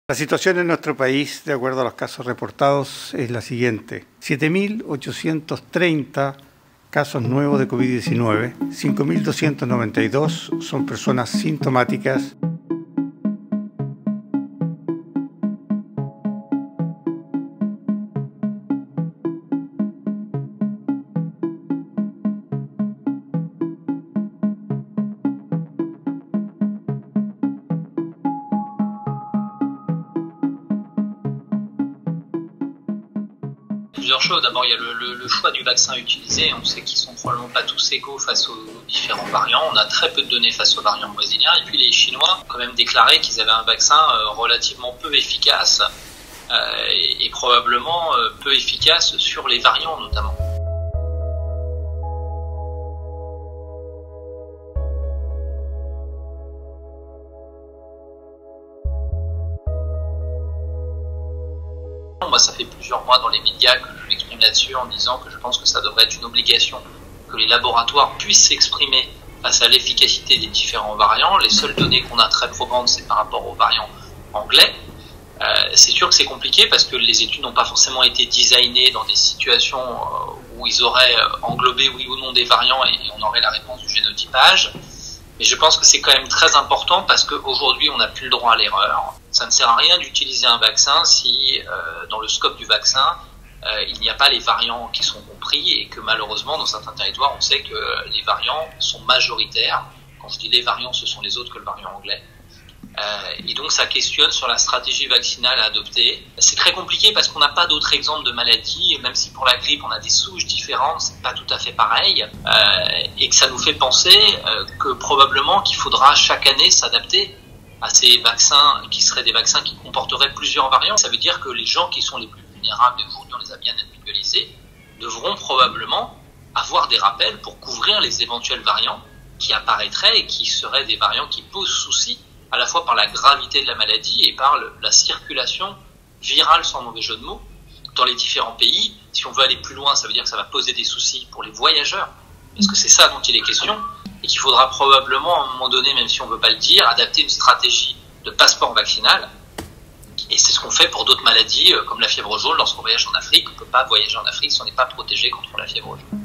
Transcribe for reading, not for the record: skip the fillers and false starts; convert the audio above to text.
La situación en nuestro país, de acuerdo a los casos reportados, es la siguiente. 7.830 casos nuevos de COVID-19, 5.292 son personas sintomáticas. Plusieurs choses. D'abord, il y a le choix du vaccin utilisé. On sait qu'ils sont probablement pas tous égaux face aux différents variants. On a très peu de données face aux variants brésiliens. Et puis les Chinois ont quand même déclaré qu'ils avaient un vaccin relativement peu efficace et probablement peu efficace sur les variants notamment. Moi, ça fait plusieurs mois dans les médias que je m'exprime là-dessus en disant que je pense que ça devrait être une obligation que les laboratoires puissent s'exprimer face à l'efficacité des différents variants. Les seules données qu'on a très probantes, c'est par rapport aux variants anglais. C'est sûr que c'est compliqué parce que les études n'ont pas forcément été designées dans des situations où ils auraient englobé oui ou non des variants et on aurait la réponse du génotypage. Mais je pense que c'est quand même très important parce qu'aujourd'hui, on n'a plus le droit à l'erreur. Ça ne sert à rien d'utiliser un vaccin si, dans le scope du vaccin, il n'y a pas les variants qui sont compris et que malheureusement, dans certains territoires, on sait que les variants sont majoritaires. Quand je dis les variants, ce sont les autres que le variant anglais. Et donc, ça questionne sur la stratégie vaccinale à adopter. C'est très compliqué parce qu'on n'a pas d'autres exemples de maladies, et même si pour la grippe, on a des souches différentes, c'est pas tout à fait pareil, et que ça nous fait penser que probablement qu'il faudra chaque année s'adapter à ces vaccins qui seraient des vaccins qui comporteraient plusieurs variants. Ça veut dire que les gens qui sont les plus vulnérables, et aujourd'hui on les a bien individualisés, devront probablement avoir des rappels pour couvrir les éventuels variants qui apparaîtraient et qui seraient des variants qui posent souci à la fois par la gravité de la maladie et par la circulation virale, sans mauvais jeu de mots, dans les différents pays. Si on veut aller plus loin, ça veut dire que ça va poser des soucis pour les voyageurs, parce que c'est ça dont il est question, et qu'il faudra probablement, à un moment donné, même si on ne veut pas le dire, adapter une stratégie de passeport vaccinal. Et c'est ce qu'on fait pour d'autres maladies, comme la fièvre jaune. Lorsqu'on voyage en Afrique, on ne peut pas voyager en Afrique si on n'est pas protégé contre la fièvre jaune.